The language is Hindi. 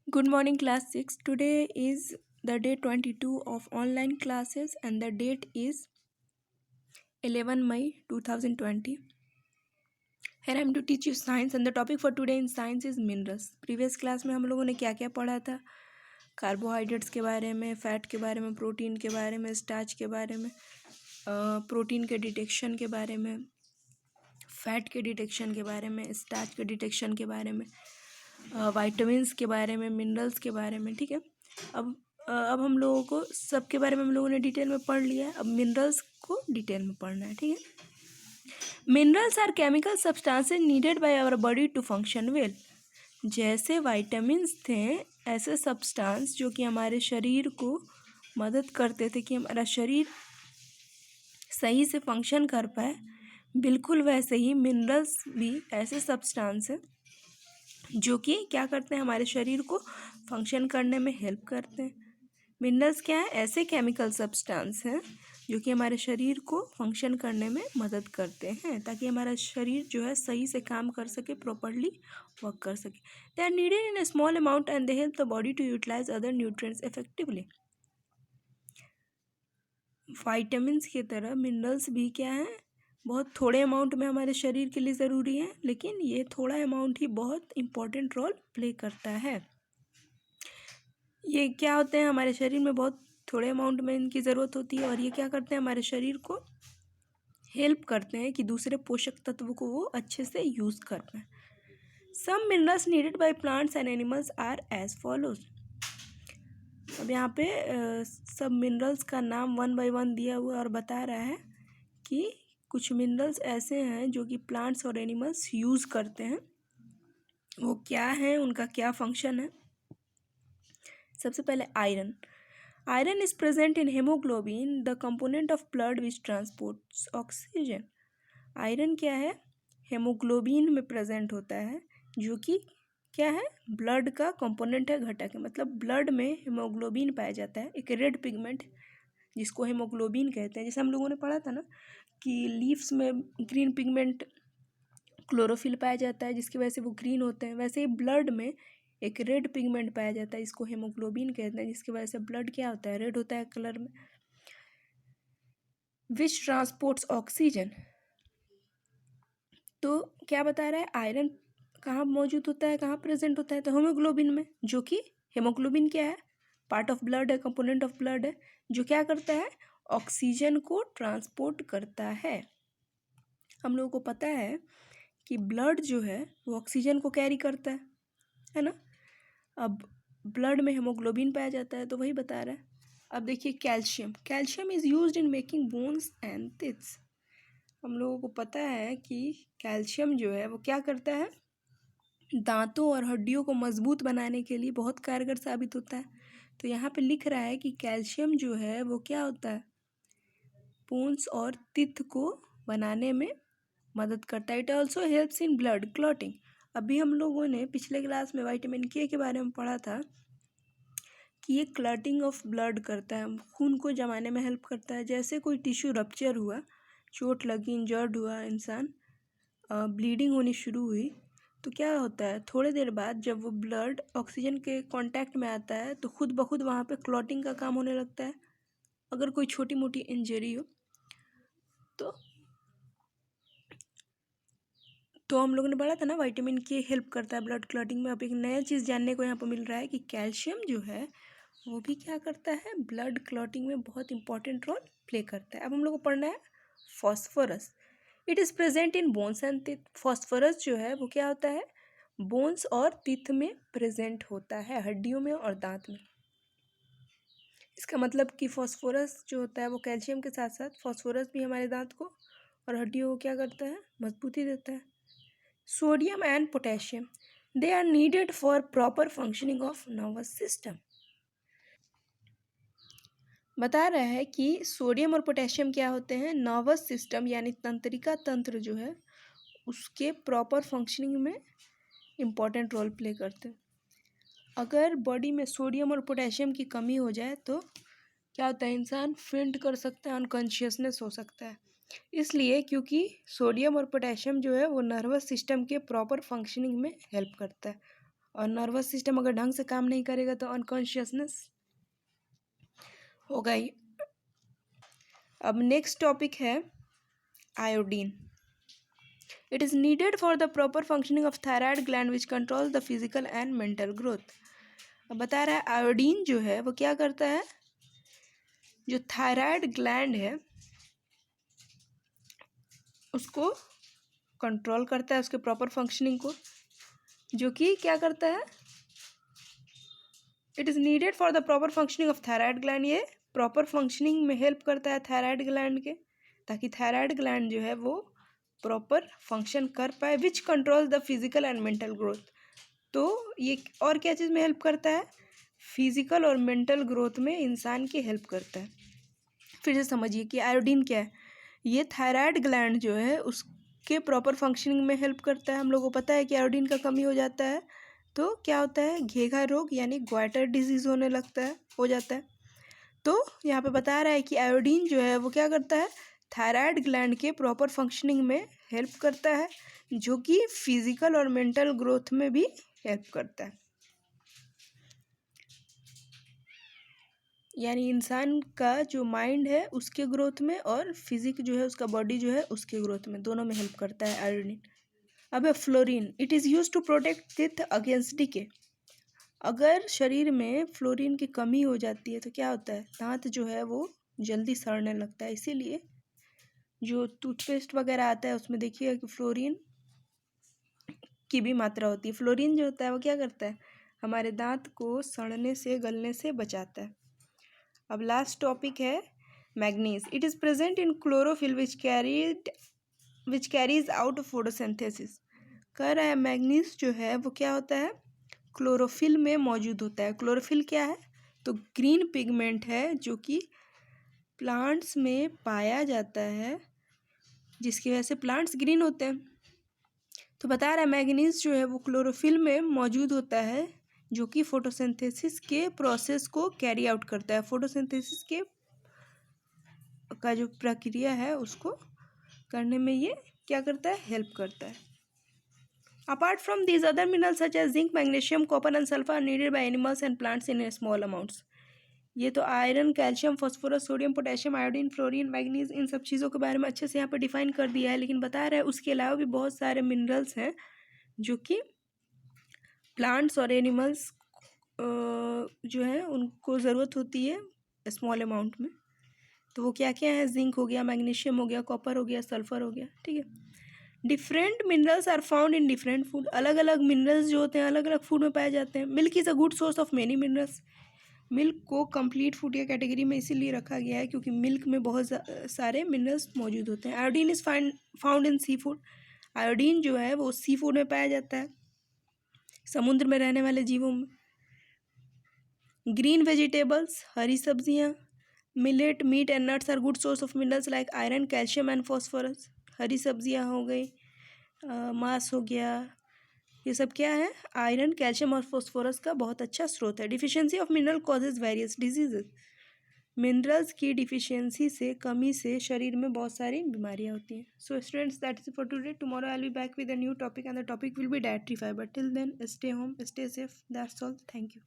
Good morning, class 6. Today is the day 22 of online classes and the date is 11 May 2020. Here I am to teach you science and the topic for today in science is minerals. Previous class में हम लोगों ने क्या क्या पढ़ा था? कार्बोहाइड्रेट्स के बारे में, फैट के बारे में, प्रोटीन के बारे में, स्टार्च के बारे में, प्रोटीन के डिटेक्शन के बारे में, फैट के डिटेक्शन के बारे में, स्टार्च के डिटेक्शन के बारे में, वाइटामिन्स के बारे में, मिनरल्स के बारे में। ठीक है, अब हम लोगों को सबके बारे में हम लोगों ने डिटेल में पढ़ लिया है। अब मिनरल्स को डिटेल में पढ़ना है। ठीक है, minerals are chemical substances needed by our body to function well. जैसे वाइटामिन्स थे, ऐसे सब्सटेंस जो कि हमारे शरीर को मदद करते थे कि हमारा शरीर सही से फंक्शन कर पाए, बिल्कुल वैसे ही मिनरल्स भी ऐसे सब्सटेंस है जो कि क्या करते हैं, हमारे शरीर को फंक्शन करने में हेल्प करते हैं। मिनरल्स क्या है? ऐसे केमिकल सब्सटेंस हैं जो कि हमारे शरीर को फंक्शन करने में मदद करते हैं ताकि हमारा शरीर जो है सही से काम कर सके, प्रॉपरली वर्क कर सके। They are needed in a small amount and they help the body to utilize other nutrients effectively. Vitamins की तरह मिनरल्स भी क्या है, बहुत थोड़े अमाउंट में हमारे शरीर के लिए ज़रूरी है, लेकिन ये थोड़ा अमाउंट ही बहुत इम्पोर्टेंट रोल प्ले करता है। ये क्या होते हैं, हमारे शरीर में बहुत थोड़े अमाउंट में इनकी ज़रूरत होती है और ये क्या करते हैं, हमारे शरीर को हेल्प करते हैं कि दूसरे पोषक तत्व को वो अच्छे से यूज़ कर पाएँ। Some minerals needed by plants and animals are as follows. अब यहाँ पे सब मिनरल्स का नाम वन बाय वन दिया हुआ है और बता रहा है कि कुछ मिनरल्स ऐसे हैं जो कि प्लांट्स और एनिमल्स यूज़ करते हैं। वो क्या है, उनका क्या फंक्शन है। सबसे पहले iron. Iron is present in haemoglobin, the component of blood which transports oxygen. Iron क्या है, हेमोग्लोबिन में प्रेजेंट होता है, जो कि क्या है, ब्लड का कंपोनेंट है, घटक है। मतलब ब्लड में हेमोग्लोबिन पाया जाता है, एक रेड पिगमेंट जिसको हेमोग्लोबिन कहते हैं। जैसे हम लोगों ने पढ़ा था ना कि लीव्स में ग्रीन पिगमेंट क्लोरोफिल पाया जाता है जिसकी वजह से वो ग्रीन होते हैं, वैसे ही ब्लड में एक रेड पिगमेंट पाया जाता है जिसको हेमोग्लोबिन कहते हैं, जिसकी वजह से ब्लड क्या होता है, रेड होता है कलर में। विच ट्रांसपोर्ट्स ऑक्सीजन। तो क्या बता रहा है, आयरन कहाँ मौजूद होता है, कहाँ प्रेजेंट होता है, तो हेमोग्लोबिन में, जो कि हेमोग्लोबिन क्या है, पार्ट ऑफ ब्लड है, कंपोनेंट ऑफ ब्लड है, जो क्या करता है, ऑक्सीजन को ट्रांसपोर्ट करता है। हम लोगों को पता है कि ब्लड जो है वो ऑक्सीजन को कैरी करता है ना। अब ब्लड में हेमोग्लोबिन पाया जाता है, तो वही बता रहा है। अब देखिए calcium. Calcium is used in making bones and teeths. हम लोगों को पता है कि कैल्शियम जो है वो क्या करता है, दांतों और हड्डियों को मजबूत बनाने के लिए बहुत कारगर साबित होता है। तो यहाँ पे लिख रहा है कि कैल्शियम जो है वो क्या होता है, बोन्स और टिथ को बनाने में मदद करता है। It also helps in blood clotting. अभी हम लोगों ने पिछले क्लास में विटामिन के बारे में पढ़ा था कि ये क्लॉटिंग ऑफ ब्लड करता है, खून को जमाने में हेल्प करता है। जैसे कोई टिश्यू रप्चर हुआ, चोट लगी, इंजर्ड हुआ इंसान, ब्लीडिंग होनी शुरू हुई, तो क्या होता है, थोड़ी देर बाद जब वो ब्लड ऑक्सीजन के कांटेक्ट में आता है तो खुद ब खुद वहाँ पे क्लॉटिंग का काम होने लगता है। अगर कोई छोटी मोटी इंजरी हो तो हम लोगों ने पढ़ा था ना, विटामिन के हेल्प करता है ब्लड क्लॉटिंग में। अब एक नया चीज़ जानने को यहाँ पर मिल रहा है कि कैल्शियम जो है वो भी क्या करता है, ब्लड क्लॉटिंग में बहुत इंपॉर्टेंट रोल प्ले करता है। अब हम लोग को पढ़ना है phosphorus. It is present in bones and teeth. Phosphorus जो है वो क्या होता है, बोन्स और टीथ में प्रेजेंट होता है, हड्डियों में और दांत में। इसका मतलब कि फॉस्फोरस जो होता है वो कैल्शियम के साथ साथ फॉस्फोरस भी हमारे दांत को और हड्डियों को क्या करता है, मजबूती देता है। Sodium and potassium, they are needed for proper functioning of nervous system। बता रहा है कि सोडियम और पोटेशियम क्या होते हैं, नर्वस सिस्टम यानी तंत्रिका तंत्र जो है उसके प्रॉपर फंक्शनिंग में इम्पॉर्टेंट रोल प्ले करते हैं। अगर बॉडी में सोडियम और पोटेशियम की कमी हो जाए तो क्या होता है, इंसान फेंट कर सकता है, अनकॉन्शियसनेस हो सकता है। इसलिए क्योंकि सोडियम और पोटेशियम जो है वो नर्वस सिस्टम के प्रॉपर फंक्शनिंग में हेल्प करता है और नर्वस सिस्टम अगर ढंग से काम नहीं करेगा तो अनकॉन्शियसनेस होगा ही। अब नेक्स्ट टॉपिक है iodine. It is needed for the proper functioning of thyroid gland which control the physical and mental growth. अब बता रहा है आयोडीन जो है वो क्या करता है, जो थायराइड ग्लैंड है उसको कंट्रोल करता है, उसके प्रॉपर फंक्शनिंग को, जो कि क्या करता है, it is needed for the proper functioning of thyroid gland. ये प्रॉपर फंक्शनिंग में हेल्प करता है थायराइड ग्लैंड के, ताकि थायराइड ग्लैंड जो है वो प्रॉपर फंक्शन कर पाए, which control the physical and mental growth. तो ये और क्या चीज़ में हेल्प करता है, फिजिकल और मेंटल ग्रोथ में इंसान की हेल्प करता है। फिर से समझिए कि आयोडीन क्या है। ये थायराइड ग्लैंड जो है उसके प्रॉपर फंक्शनिंग में हेल्प करता है। हम लोगों को पता है कि आयोडीन का कमी हो जाता है तो क्या होता है, घेघा रोग यानी ग्वाटर डिजीज़ होने लगता है, हो जाता है। तो यहाँ पे बता रहा है कि आयोडीन जो है वो क्या करता है, थायराइड ग्लैंड के प्रॉपर फंक्शनिंग में हेल्प करता है, जो कि फिजिकल और मेंटल ग्रोथ में भी हेल्प करता है। यानी इंसान का जो माइंड है उसके ग्रोथ में और फिजिक जो है उसका बॉडी जो है उसके ग्रोथ में, दोनों में हेल्प करता है आयोडीन। अब है fluorine. It is use to protect teeth against decay. अगर शरीर में फ्लोरीन की कमी हो जाती है तो क्या होता है, दांत जो है वो जल्दी सड़ने लगता है। इसीलिए जो टूथपेस्ट वगैरह आता है उसमें देखिएगा कि फ्लोरीन की भी मात्रा होती है। फ्लोरीन जो होता है वो क्या करता है, हमारे दांत को सड़ने से, गलने से बचाता है। अब लास्ट टॉपिक है manganese. It is present in chlorophyll which carries out photosynthesis. कह रहा है मैग्नीज जो है वो क्या होता है, क्लोरोफिल में मौजूद होता है। क्लोरोफिल क्या है, तो ग्रीन पिगमेंट है जो कि प्लांट्स में पाया जाता है, जिसकी वजह से प्लांट्स ग्रीन होते हैं। तो बता रहा है मैग्नीज जो है वो क्लोरोफिल में मौजूद होता है, जो कि फोटोसिंथेसिस के प्रोसेस को कैरी आउट करता है। फोटोसिंथेसिस के का जो प्रक्रिया है उसको करने में ये क्या करता है, हेल्प करता है। Apart from these other minerals such as zinc, magnesium, copper and sulphur are needed by animals and plants in small amounts. ये तो iron, calcium, phosphorus, sodium, potassium, iodine, fluorine, manganese, इन सब चीज़ों के बारे में अच्छे से यहाँ पे डिफाइन कर दिया है। लेकिन बता रहा है उसके अलावा भी बहुत सारे मिनरल्स हैं जो कि प्लांट्स और एनिमल्स जो है उनको ज़रूरत होती है स्मॉल अमाउंट में। तो वो क्या क्या है, जिंक हो गया, मैग्नीशियम हो गया, कॉपर हो गया, सल्फर हो गया, ठीक है। Different minerals are found in different food. अलग अलग मिनरल्स जो होते हैं अलग अलग फूड में पाए जाते हैं। Milk is a good source of many minerals. Milk को कंप्लीट फूड या कैटेगरी में इसीलिए रखा गया है क्योंकि मिल्क में बहुत सारे मिनरल्स मौजूद होते हैं। Iodine is found in sea food. Iodine जो है वो सी फूड में पाया जाता है, समुद्र में रहने वाले जीवों में। ग्रीन वेजिटेबल्स, हरी सब्जियाँ, millet, meat and nuts are good source of minerals like iron, calcium and phosphorus. हरी सब्जियाँ हो गई, मांस हो गया, ये सब क्या है, आयरन, कैल्शियम और फास्फोरस का बहुत अच्छा स्रोत है। Deficiency of mineral causes various diseases. Minerals की डिफिशियंसी से, कमी से शरीर में बहुत सारी बीमारियां होती हैं। So students, that is for today. Tomorrow I will be back with a new topic and the topic will be dietary fibre. Till then stay home, stay safe, that's all. Thank you.